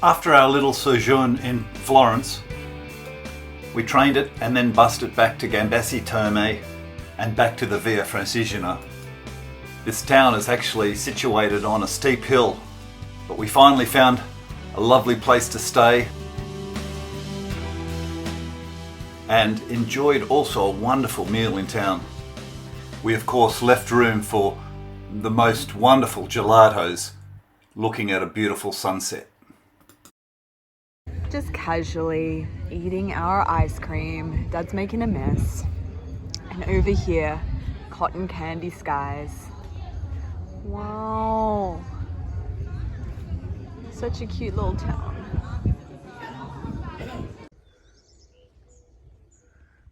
After our little sojourn in Florence, we trained it and then bussed it back to Gambassi Terme and back to the Via Francigena. This town is actually situated on a steep hill, but we finally found a lovely place to stay and enjoyed also a wonderful meal in town. We of course left room for the most wonderful gelatos looking at a beautiful sunset. Just casually eating our ice cream. Dad's making a mess. And over here, cotton candy skies. Wow. Such a cute little town.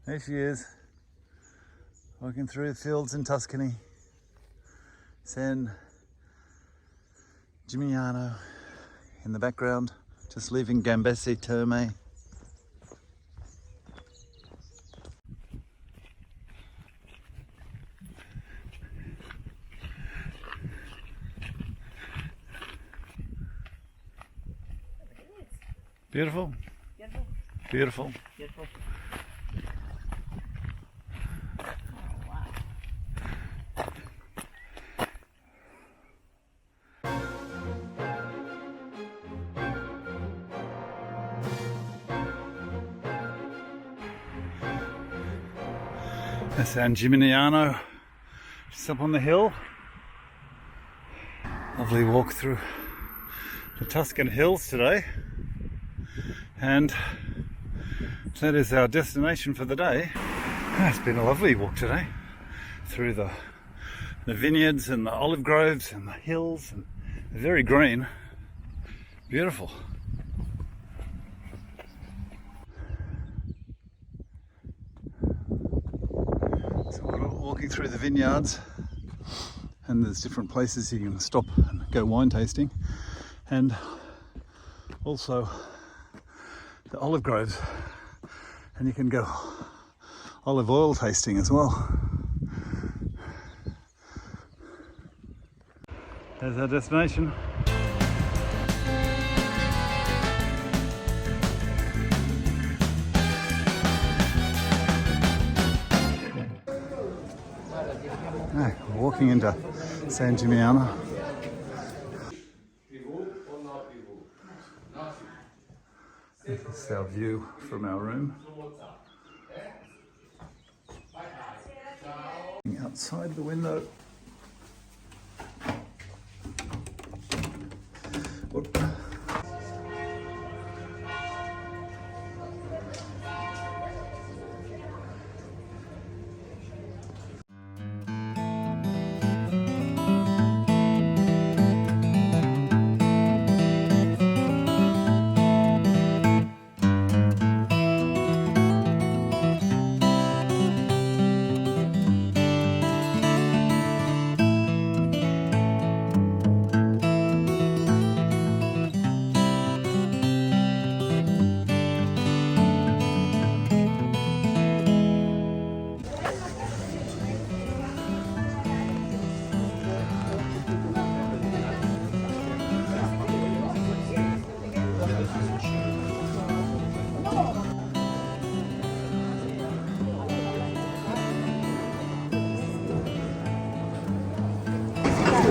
There she is, walking through the fields in Tuscany. San Gimignano in the background, just leaving Gambassi Terme. Beautiful. Beautiful. Beautiful. San Gimignano, just up on the hill. Lovely walk through the Tuscan hills today, and that is our destination for the day. It's been a lovely walk today through the vineyards and the olive groves and the hills, and very green, beautiful. Walking through the vineyards, and there's different places you can stop and go wine tasting, and also the olive groves, and you can go olive oil tasting as well. There's our destination. We're walking into San Gimignano. This is our view from our room. Outside the window. Whoop.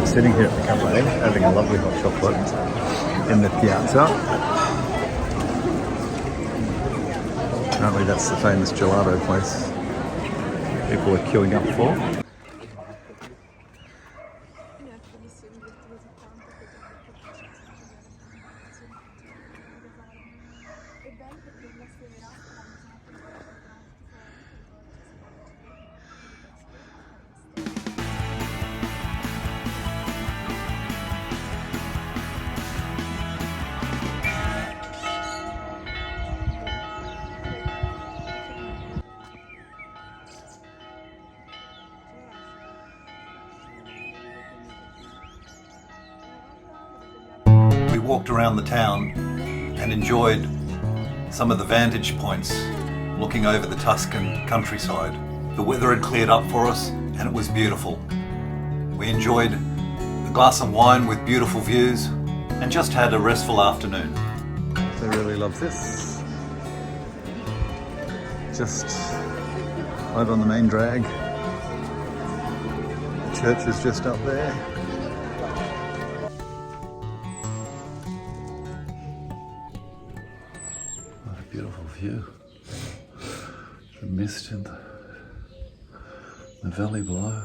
Sitting here at the cafe, having a lovely hot chocolate in the piazza. Apparently that's the famous gelato place people are queuing up for. Walked around the town and enjoyed some of the vantage points looking over the Tuscan countryside. The weather had cleared up for us and it was beautiful. We enjoyed a glass of wine with beautiful views and just had a restful afternoon. really loves this. Just right on the main drag. The church is just up there. What a beautiful view. The mist in the valley below.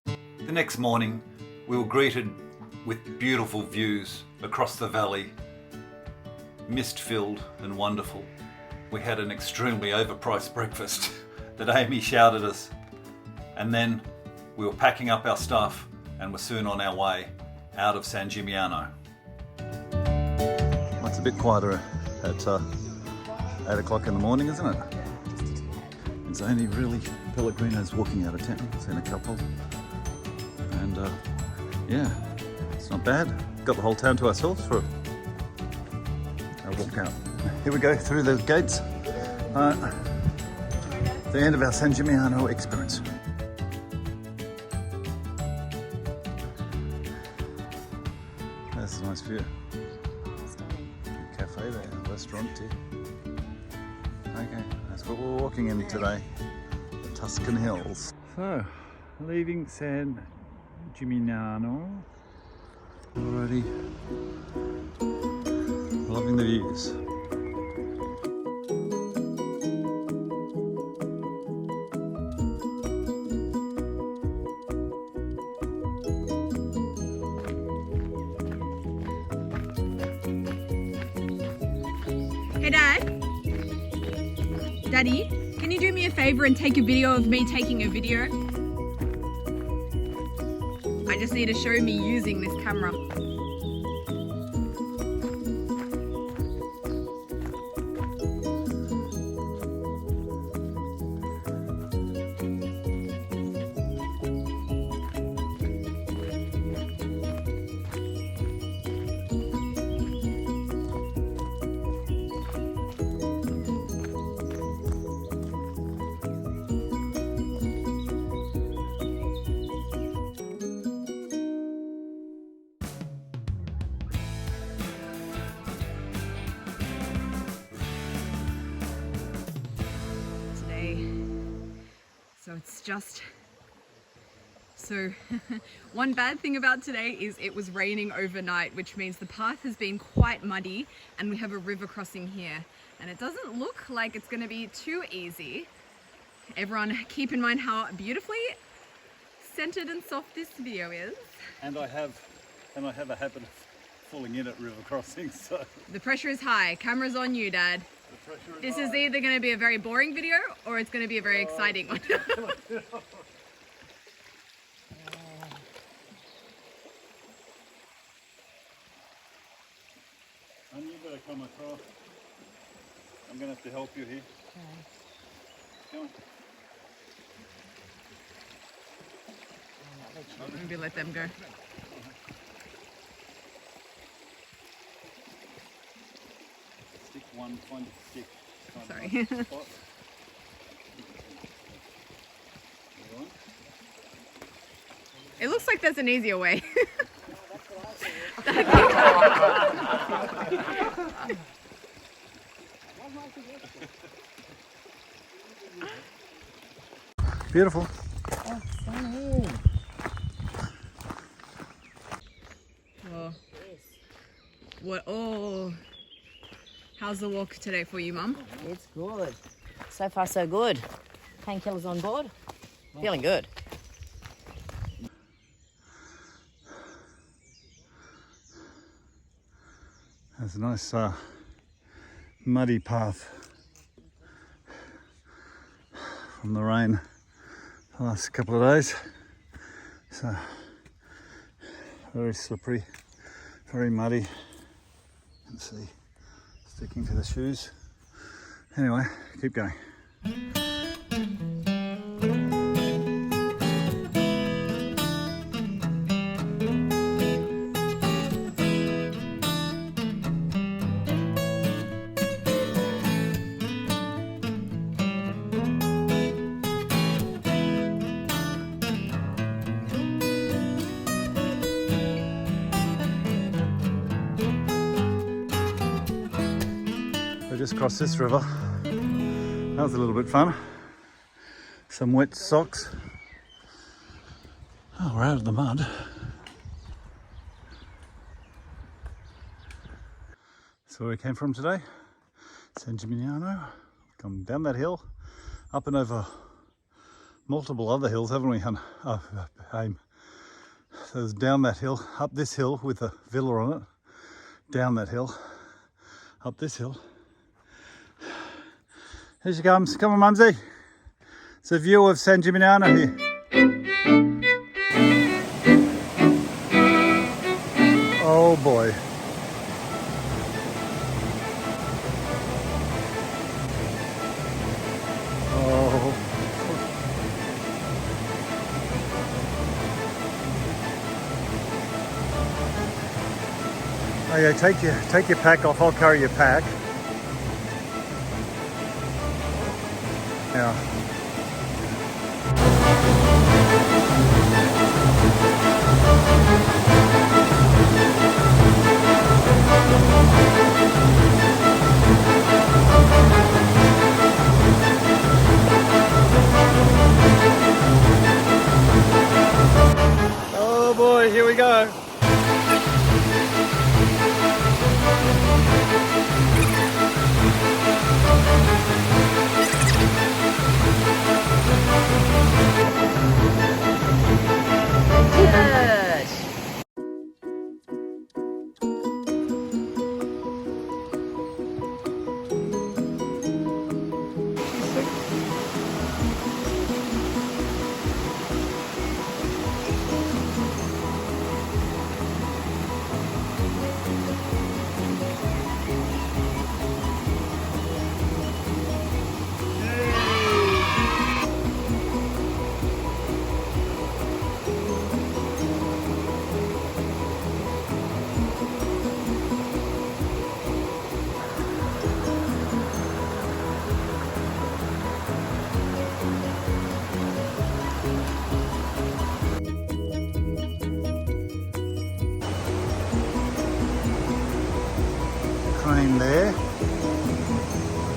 The next morning we were greeted with beautiful views across the valley, mist-filled and wonderful. We had an extremely overpriced breakfast that Amy shouted us, and then we were packing up our stuff and were soon on our way out of San Gimignano. Well, it's a bit quieter at 8 o'clock in the morning, isn't it? It's only really Pellegrino's walking out of town. I've seen a couple, and yeah, it's not bad. Got the whole town to ourselves for a walk out. Here we go through the gates. The end of our San Gimignano experience. That's a nice view. Cafe there, restaurant too. Okay, that's what we're walking in today. The Tuscan Hills. So, leaving San Gimignano. Already loving the views. Hey Dad? Daddy, can you do me a favor and take a video of me taking a video? I just need to show me using this camera. So it's just so one bad thing about today is it was raining overnight, which means the path has been quite muddy, and we have a river crossing here, and it doesn't look like it's going to be too easy. Everyone keep in mind how beautifully centered and soft this video is. And I have a habit of falling in at river crossings, so the pressure is high. Camera's on you, Dad. This is either going to be a very boring video or it's going to be a very exciting one. And you better come across. I'm going to have to help you here. Okay. Come on. Maybe let them go. Stick one pointed stick. Sorry. It looks like there's an easier way. Beautiful. Oh. What? Oh. How's the walk today for you, Mum? It's good. So far, so good. Painkillers on board. Feeling good. There's a nice muddy path from the rain the last couple of days. So very slippery, very muddy. You can see sticking to the shoes. Anyway, keep going. just crossed this river. That was a little bit fun. Some wet socks. Oh, we're out of the mud. So where we came from today, San Gimignano. Come down that hill, up and over multiple other hills, haven't we, hun? Oh, Aim. So it's down that hill, up this hill with a villa on it, down that hill, up this hill. Here she comes. Come on, Mumsy. It's a view of San Gimignano here. Oh boy. Oh. Okay, take your pack off. I'll carry your pack. Yeah. Oh boy, here we go. Good. Crane there.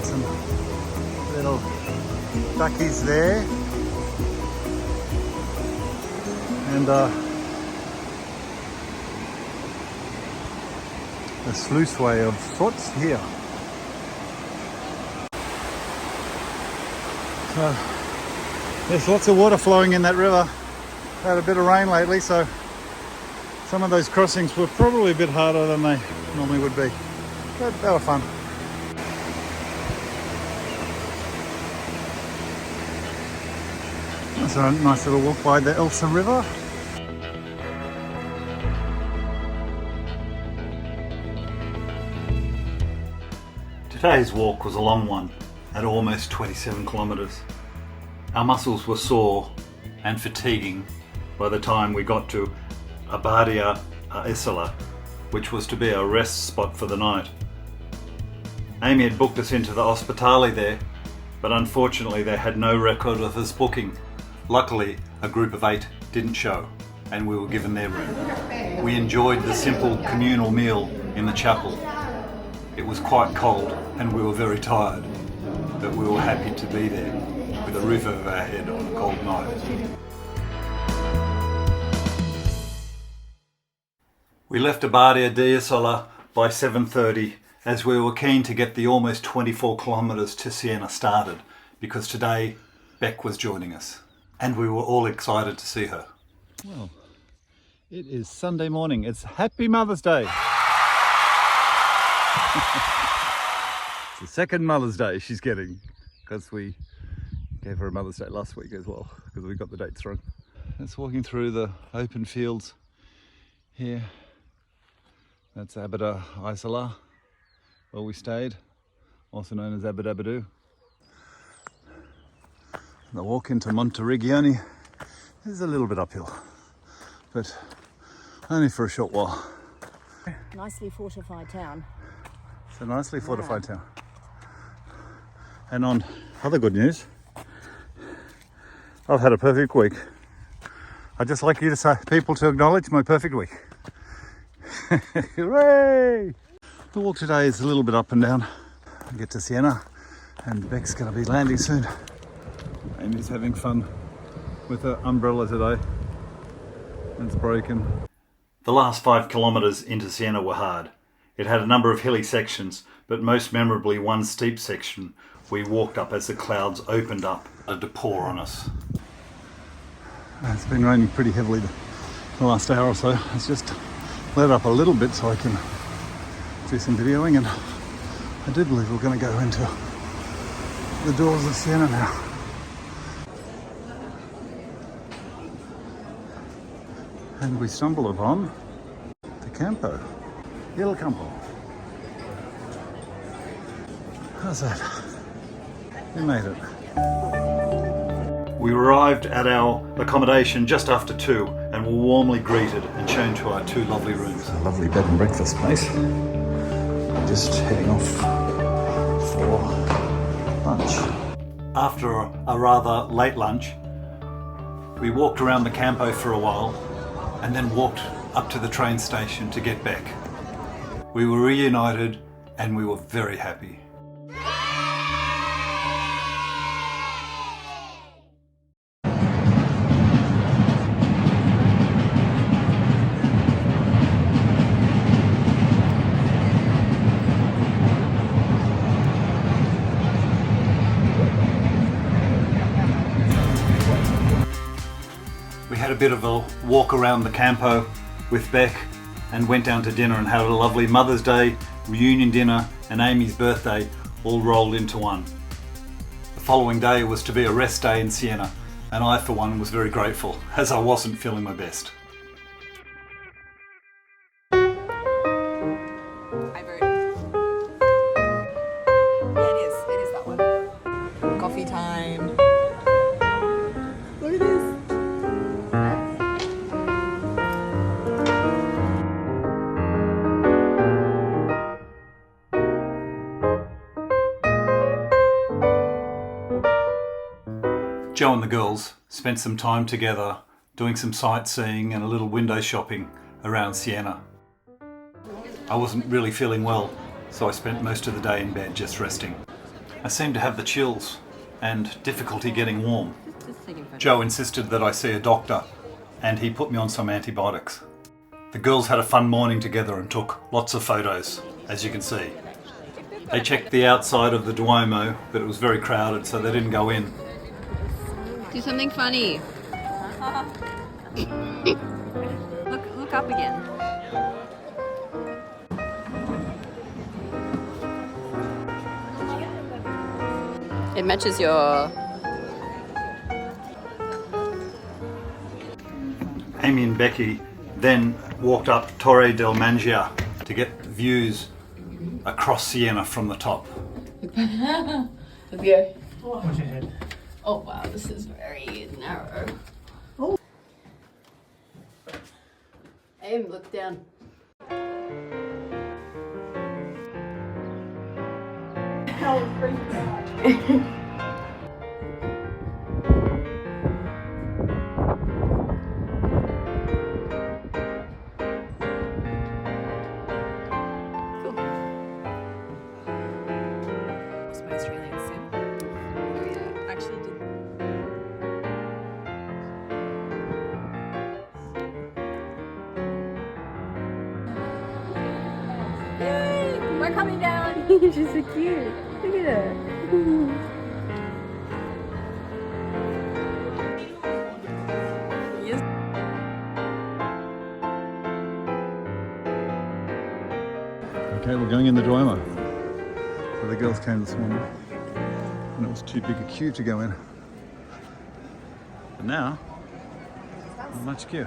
Some little duckies there. And a sluiceway of sorts here. So there's lots of water flowing in that river. Had a bit of rain lately, so some of those crossings were probably a bit harder than they normally would be. But they were fun. That's a nice little walk by the Elsa River. Today's walk was a long one, at almost 27 kilometres. Our muscles were sore and fatiguing by the time we got to Via Francigena, which was to be a rest spot for the night. Amy had booked us into the hospitale there, but unfortunately they had no record of us booking. Luckily, a group of 8 didn't show, and we were given their room. We enjoyed the simple communal meal in the chapel. It was quite cold and we were very tired, but we were happy to be there with a roof over our head on a cold night. We left Via Francigena by 7:30 as we were keen to get the almost 24 kilometres to Siena started, because today Beck was joining us and we were all excited to see her. Well, it is Sunday morning. It's Happy Mother's Day. It's the second Mother's Day she's getting, because we gave her a Mother's Day last week as well, because we got the dates wrong. It's walking through the open fields here. That's Via Francigena, where we stayed, also known as Abadabadoo. The walk into Monteriggioni is a little bit uphill, but only for a short while. Nicely fortified town. It's a nicely fortified town. And on other good news, I've had a perfect week. I'd just like you to say, people to acknowledge my perfect week. Hooray! The walk today is a little bit up and down. and get to Siena, and Beck's going to be landing soon. Amy's having fun with her umbrella today. It's broken. The last 5 kilometres into Siena were hard. It had a number of hilly sections, but most memorably one steep section we walked up as the clouds opened up to pour on us. It's been raining pretty heavily the last hour or so. It's just let up a little bit so I can do some videoing, and I do believe we're going to go into the doors of Siena now. And we stumble upon the campo, Il Campo. How's that? We made it. We arrived at our accommodation just after 2 and were warmly greeted and shown to our 2 lovely rooms. A lovely bed and breakfast place. Just heading off for lunch. After a rather late lunch, we walked around the campo for a while and then walked up to the train station to get back. We were reunited and we were very happy. We had a bit of a walk around the campo with Beck and went down to dinner and had a lovely Mother's Day, reunion dinner and Amy's birthday all rolled into one. The following day was to be a rest day in Siena, and I for one was very grateful as I wasn't feeling my best. I vote. Yeah, it is that one. Coffee time. Look at this. Joe and the girls spent some time together doing some sightseeing and a little window shopping around Siena. I wasn't really feeling well, so I spent most of the day in bed just resting. I seemed to have the chills and difficulty getting warm. Joe insisted that I see a doctor, and he put me on some antibiotics. The girls had a fun morning together and took lots of photos, as you can see. They checked the outside of the Duomo, but it was very crowded, so they didn't go in. Do something funny. Look up again. It matches your... Amy and Becky then walked up Torre del Mangia to get views across Siena from the top. Here. What's your head? Oh wow, this is very narrow. Oh. Aim, look down. Hell, freaked out. We're coming down. She's so cute. Look at her. Yes. Okay, we're going in the Duomo. So the girls came this morning and it was too big a queue to go in. But now, not much queue.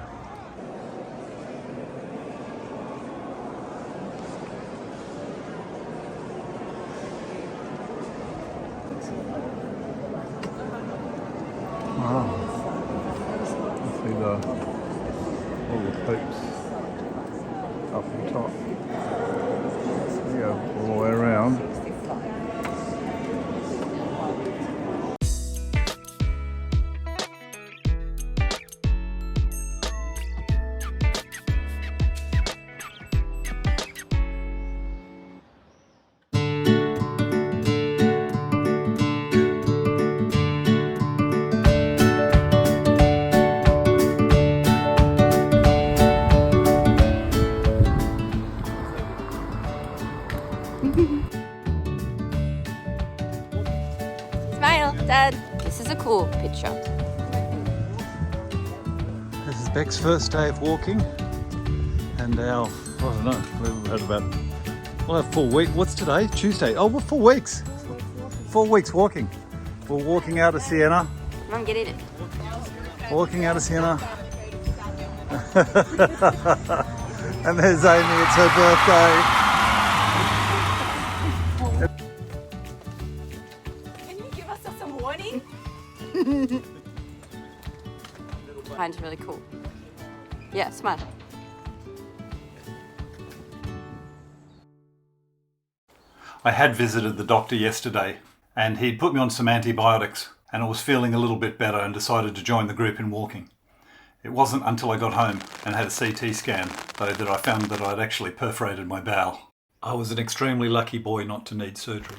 Wow. I see all the popes up the top. There you go, all the way around. Beck's first day of walking, and our, I don't know, we've had about, we'll have 4 weeks. What's today? Tuesday. Oh, we're 4 weeks. 4 weeks walking. We're walking out of Siena. Mum, get in it. Walking out of Siena. And there's Amy, it's her birthday. Can you give us some warning? Mine's really cool. Yeah, smile. I had visited the doctor yesterday and he'd put me on some antibiotics and I was feeling a little bit better and decided to join the group in walking. It wasn't until I got home and had a CT scan, though, that I found that I'd actually perforated my bowel. I was an extremely lucky boy not to need surgery.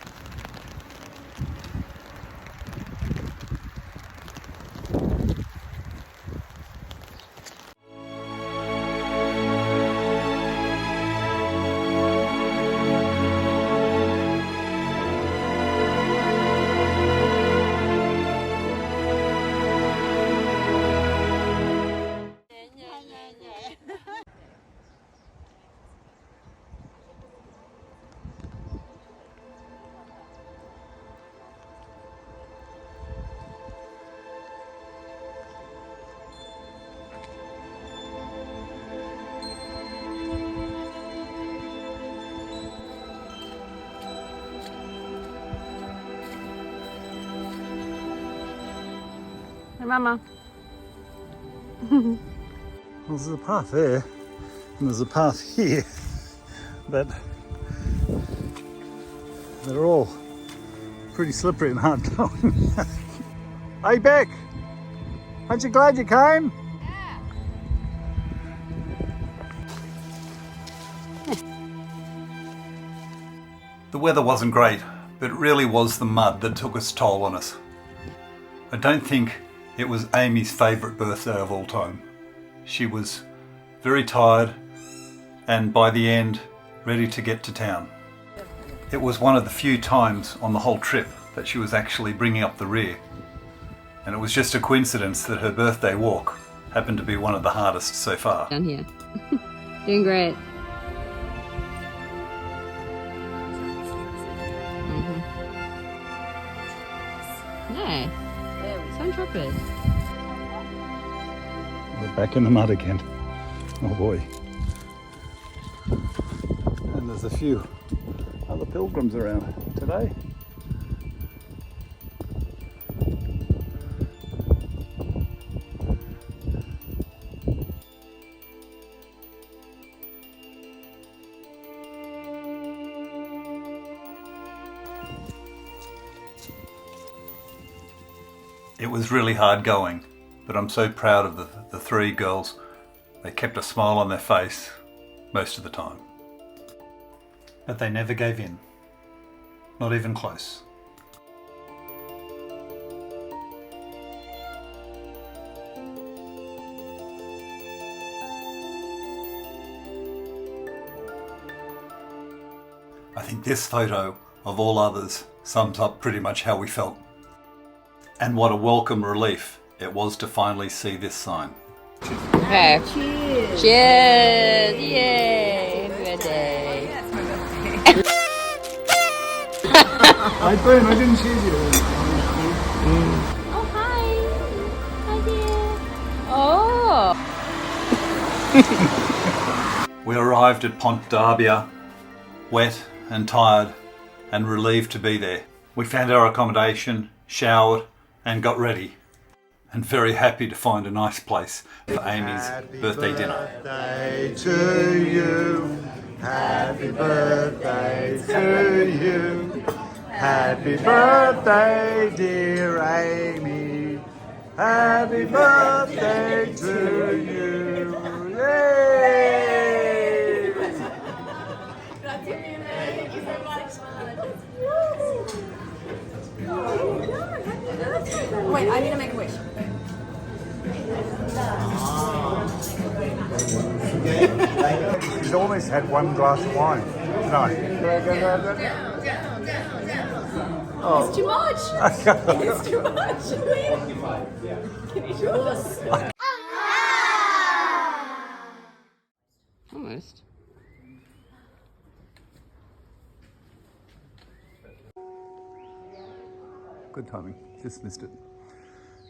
Hey, Mama. Well, there's a path there, and there's a path here, but they're all pretty slippery and hard going. Hey Beck, aren't you glad you came? Yeah. The weather wasn't great, but it really was the mud that took its toll on us. I don't think it was Amy's favourite birthday of all time. She was very tired and by the end ready to get to town. It was one of the few times on the whole trip that she was actually bringing up the rear, and it was just a coincidence that her birthday walk happened to be one of the hardest so far. Down here. Doing great. Nice. So intrepid. We're back in the mud again. Oh boy. And there's a few other pilgrims around today. It was really hard going, but I'm so proud of the 3 girls. They kept a smile on their face most of the time. But they never gave in. Not even close. I think this photo, of all others, sums up pretty much how we felt. And what a welcome relief it was to finally see this sign. Okay. Cheers. Cheers. Yay. Happy birthday. I didn't choose you. Oh, hi. Hi, dear. Oh. We arrived at Pont d'Arbia, wet and tired and relieved to be there. We found our accommodation, showered and got ready, and very happy to find a nice place for Amy's birthday dinner. Happy birthday to you, happy birthday to you, happy birthday dear Amy, happy birthday to you, yay! Wait, I need to make a wish. She's always had one glass of wine. No. Oh. It's too much. It's too much. Can you show us? almost. Good timing, just missed it.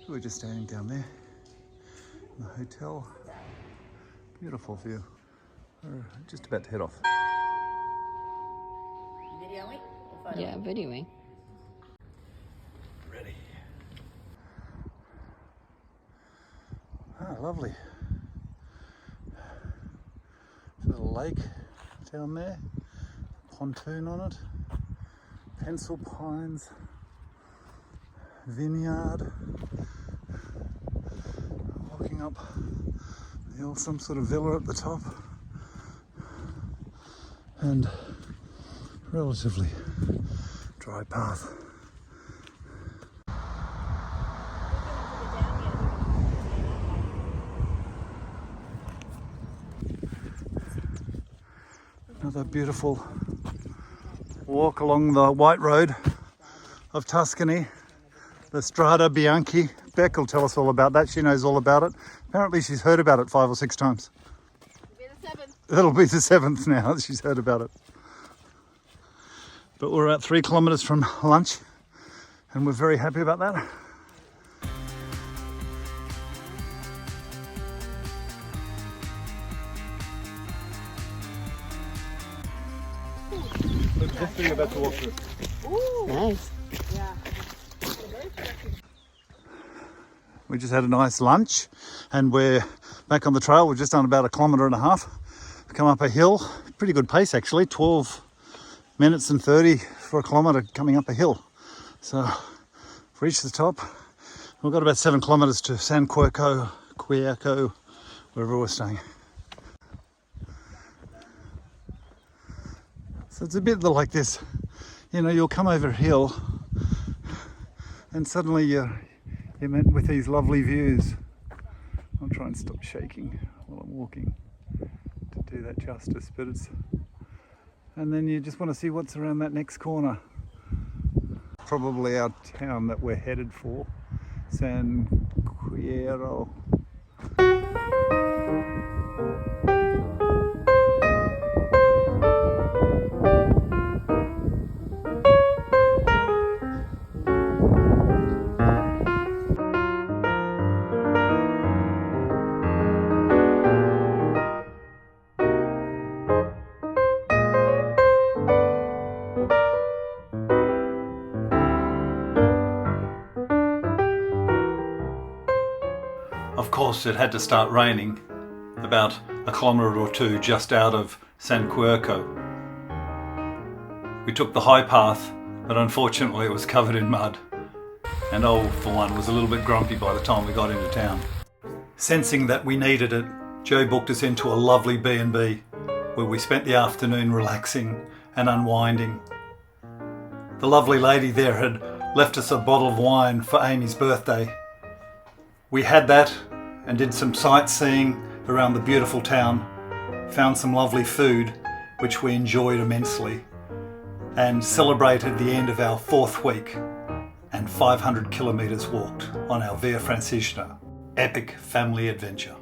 We were just standing down there in the hotel. Beautiful view. We're just about to head off. Videoing or photo? Yeah, videoing. Ready. Ah, lovely. There's a lake down there, pontoon on it, pencil pines, vineyard, walking up the hill, some sort of villa at the top, and relatively dry path. Another beautiful walk along the white road of Tuscany, the Strada Bianchi. Beck will tell us all about that. She knows all about it. Apparently she's heard about it 5 or 6 times. It'll be the 7th now that she's heard about it. But we're about 3 kilometres from lunch and we're very happy about that. Look, this thing about to walk through. Ooh. Nice. Yeah. We just had a nice lunch and we're back on the trail. We've just done about 1.5 kilometres. We've come up a hill, pretty good pace actually, 12 minutes and 30 for 1 kilometre coming up a hill. So we've reached the top. We've got about 7 kilometres to San Quirco, wherever we're staying. So it's a bit like this, you know, you'll come over a hill and suddenly you're met with these lovely views. I'll try and stop shaking while I'm walking to do that justice, but it's, and then you just want to see what's around that next corner. Probably our town that we're headed for, San Quirco. Of course, it had to start raining about 1 kilometre or 2 just out of San Quirco. We took the high path, but unfortunately it was covered in mud. And old, for one, was a little bit grumpy by the time we got into town. Sensing that we needed it, Joe booked us into a lovely B&B where we spent the afternoon relaxing and unwinding. The lovely lady there had left us a bottle of wine for Amy's birthday. We had that and did some sightseeing around the beautiful town, found some lovely food which we enjoyed immensely, and celebrated the end of our 4th week and 500 kilometres walked on our Via Francigena epic family adventure.